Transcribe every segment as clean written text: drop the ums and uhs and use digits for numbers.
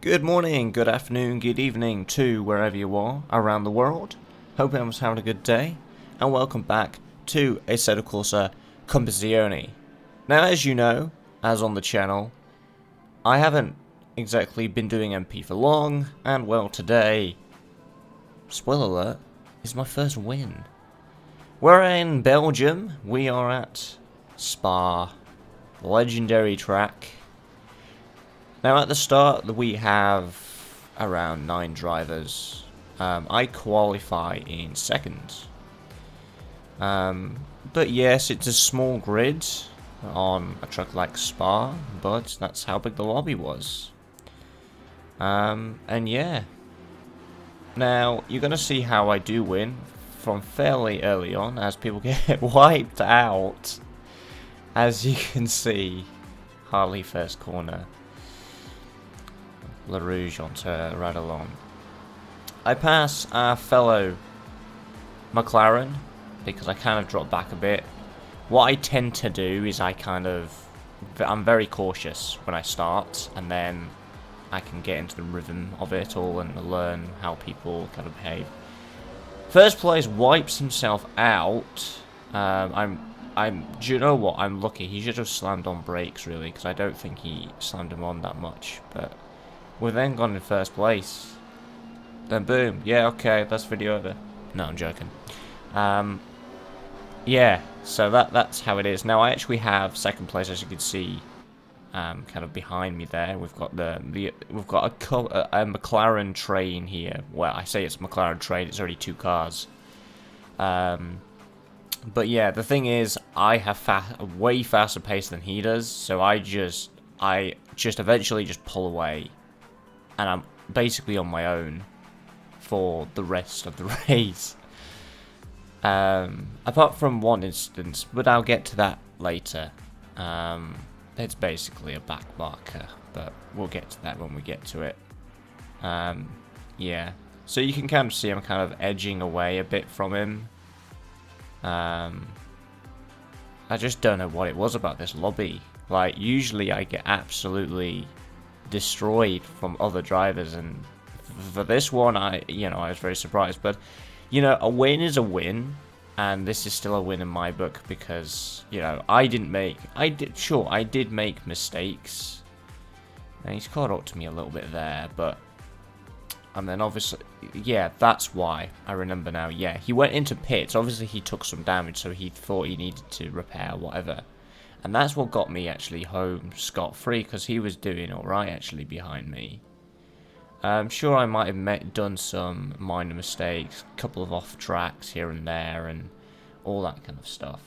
Good morning, good afternoon, good evening to wherever you are around the world. Hope everyone's having a good day, and welcome back to Assetto Corsa Competizione. Now, as you know, as on the channel, I haven't exactly been doing MP for long, and well, today, spoiler alert, is my first win. We're in Belgium, we are at Spa, legendary track. Now at the start we have around 9 drivers. I qualify in second. But yes, it's a small grid on a track like Spa, but that's how big the lobby was. And yeah. Now, you're going to see how I do win from fairly early on as people get wiped out. As you can see, hardly first corner. Le Rouge onto Radalon. I pass our fellow McLaren because I kind of drop back a bit. What I tend to do is I'm very cautious when I start, and then I can get into the rhythm of it all and learn how people kind of behave. First place wipes himself out. Do you know what? I'm lucky. He should have slammed on brakes really, because I don't think he slammed them on that much, but we've then gone in first place. Then boom. Yeah, okay, that's video over. No, I'm joking. Yeah, so that's how it is. Now I actually have second place, as you can see, kind of behind me there. We've got we've got a McLaren train here. Well, I say it's a McLaren train. It's already 2 cars. But yeah, the thing is, I have a way faster pace than he does. So I just eventually just pull away. And I'm basically on my own for the rest of the race. Apart from one instance, but I'll get to that later. It's basically a back marker, but we'll get to that when we get to it. Yeah, so you can kind of see I'm kind of edging away a bit from him. I just don't know what it was about this lobby. Like, usually I get absolutely destroyed from other drivers, and for this one I was very surprised. But a win is a win, and this is still a win in my book because I did make mistakes, and he's caught up to me a little bit there, and then obviously, yeah, that's why I remember now. Yeah, he went into pits. Obviously he took some damage, so he thought he needed to repair whatever. And that's what got me actually home scot-free, because he was doing alright actually behind me. I'm sure I might have done some minor mistakes, a couple of off tracks here and there, and all that kind of stuff.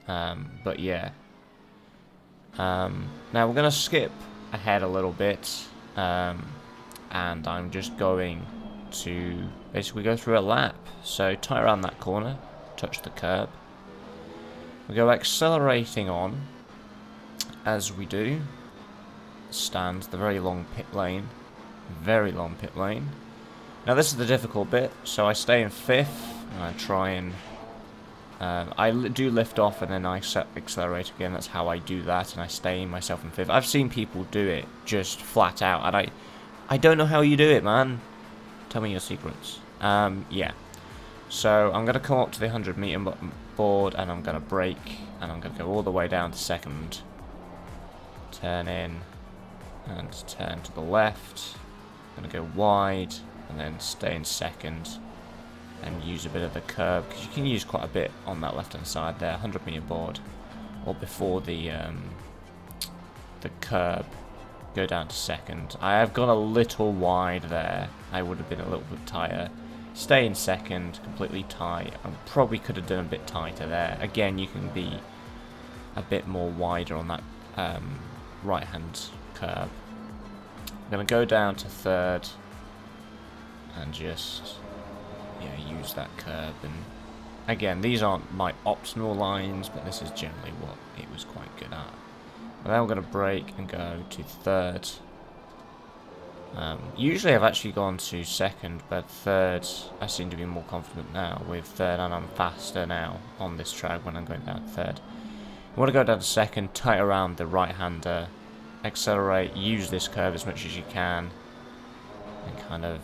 But yeah. Now we're going to skip ahead a little bit, and I'm just going to basically go through a lap. So tie around that corner, touch the curb. We go accelerating on, as we do. Stands the very long pit lane. Very long pit lane. Now this is the difficult bit, so I stay in 5th, and I try and... I do lift off, and then I accelerate again. That's how I do that, and I stay myself in 5th. I've seen people do it just flat out, and I don't know how you do it, man. Tell me your secrets. Yeah. So I'm going to come up to the 100-meter board, and I'm going to brake, and I'm going to go all the way down to 2nd. Turn in, and turn to the left. I'm going to go wide, and then stay in 2nd, and use a bit of the curb, because you can use quite a bit on that left-hand side there, 100-meter board, or before the curb. Go down to 2nd. I have gone a little wide there. I would have been a little bit tighter. Stay in 2nd, completely tight. I probably could have done a bit tighter there. Again, you can be a bit more wider on that right-hand curb. I'm going to go down to 3rd and just use that curb. And again, these aren't my optimal lines, but this is generally what it was quite good at. And then I'm going to brake and go to 3rd. Usually I've actually gone to 2nd, but 3rd I seem to be more confident now with 3rd, and I'm faster now on this track when I'm going down to 3rd. You want to go down to 2nd, tight around the right-hander, accelerate, use this curve as much as you can, and kind of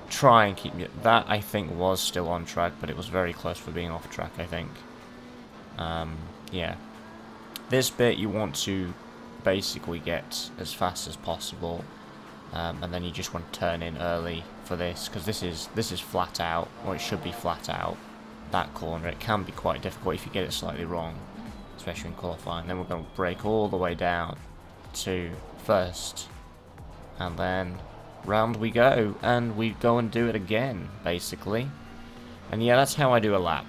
try and keep me. That I think was still on track, but it was very close for being off track, I think. Yeah. This bit you want to basically get as fast as possible, and then you just want to turn in early for this, because this is flat out, or it should be flat out. That corner, it can be quite difficult if you get it slightly wrong, especially in qualifying. Then we're going to brake all the way down to first, and then round we go, and we go and do it again, basically. And yeah, that's how I do a lap.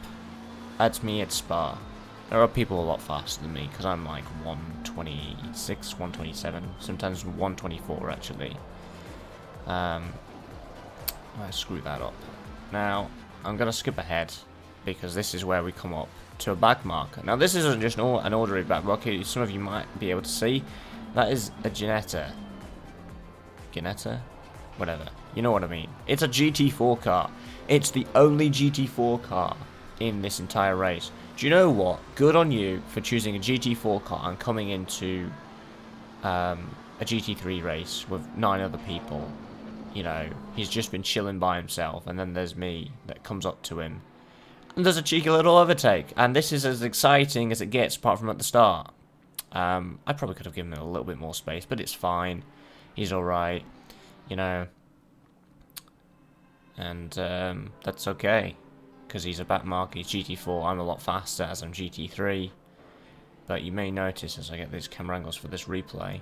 That's me at Spa. There are people a lot faster than me, because I'm like 126, 127, sometimes 124 actually. I screwed that up. Now, I'm going to skip ahead, because this is where we come up to a back marker. Now, this isn't just an ordinary back marker. Some of you might be able to see. That is a Ginetta. Ginetta? Whatever. You know what I mean. It's a GT4 car. It's the only GT4 car in this entire race. Do you know what? Good on you for choosing a GT4 car and coming into a GT3 race with 9 other people. You know, he's just been chilling by himself, and then there's me that comes up to him. And there's a cheeky little overtake, and this is as exciting as it gets, apart from at the start. I probably could have given him a little bit more space, but it's fine. He's alright, you know. And that's okay, because he's a back marker, he's GT4, I'm a lot faster as I'm GT3. But you may notice as I get these camera angles for this replay,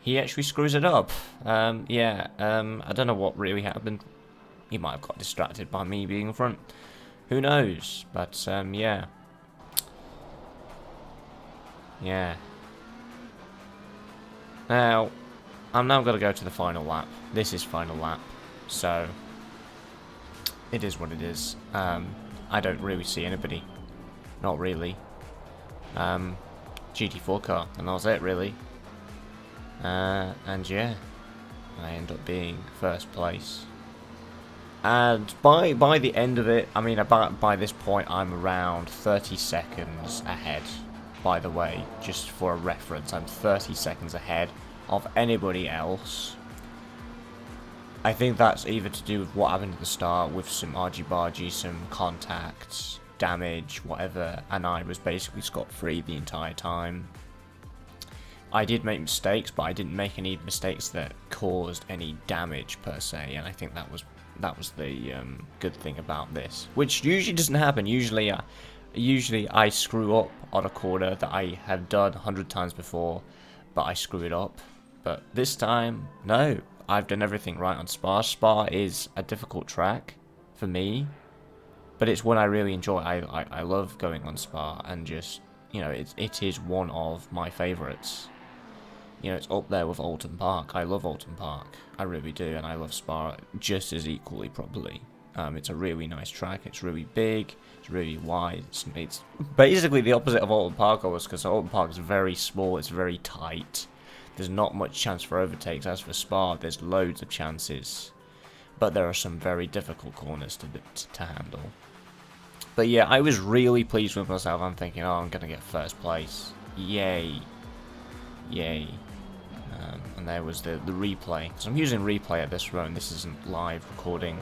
he actually screws it up. Yeah, I don't know what really happened. He might have got distracted by me being in front. Who knows? But, yeah. Yeah. Now, I'm now going to go to the final lap. This is final lap. So, it is what it is. I don't really see anybody. Not really. GT4 car. And that was it, really. And yeah. I end up being first place. And by the end of it, I mean, by this point, I'm around 30 seconds ahead. By the way, just for a reference, I'm 30 seconds ahead of anybody else. I think that's either to do with what happened at the start, with some argy-bargy, some contacts, damage, whatever, and I was basically scot-free the entire time. I did make mistakes, but I didn't make any mistakes that caused any damage per se, and I think that was the good thing about this, which usually doesn't happen. Usually I screw up on a corner that I have done 100 times before, but I screw it up. But this time, no, I've done everything right on Spa. Spa is a difficult track for me, but it's one I really enjoy. I love going on Spa, and just, you know, it is one of my favourites. You know, it's up there with Alton Park. I love Alton Park. I really do, and I love Spa just as equally, probably. It's a really nice track. It's really big. It's really wide. It's basically the opposite of Alton Park, because Alton Park is very small. It's very tight. There's not much chance for overtakes. As for Spa, there's loads of chances. But there are some very difficult corners to handle. But yeah, I was really pleased with myself. I'm thinking, oh, I'm going to get first place. Yay. Yay. And there was the replay. So I'm using replay at this run. This isn't live recording.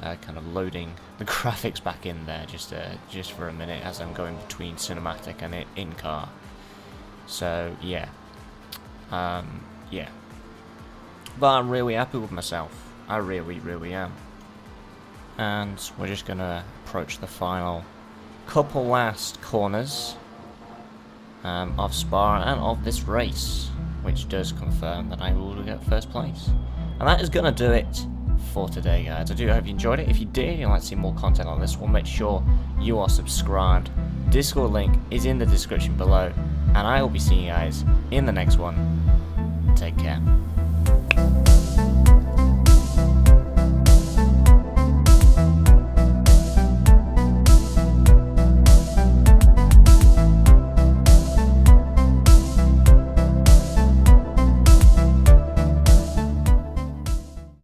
Kind of loading the graphics back in there just for a minute as I'm going between cinematic and in-car. So yeah. Yeah. But I'm really happy with myself. I really, really am. And we're just going to approach the final couple last corners of Spa and of this race, which does confirm that I will get first place. And that is going to do it for today, guys. I do hope you enjoyed it. If you did, you'd like to see more content on this one, make sure you are subscribed. Discord link is in the description below, and I will be seeing you guys in the next one. Take care.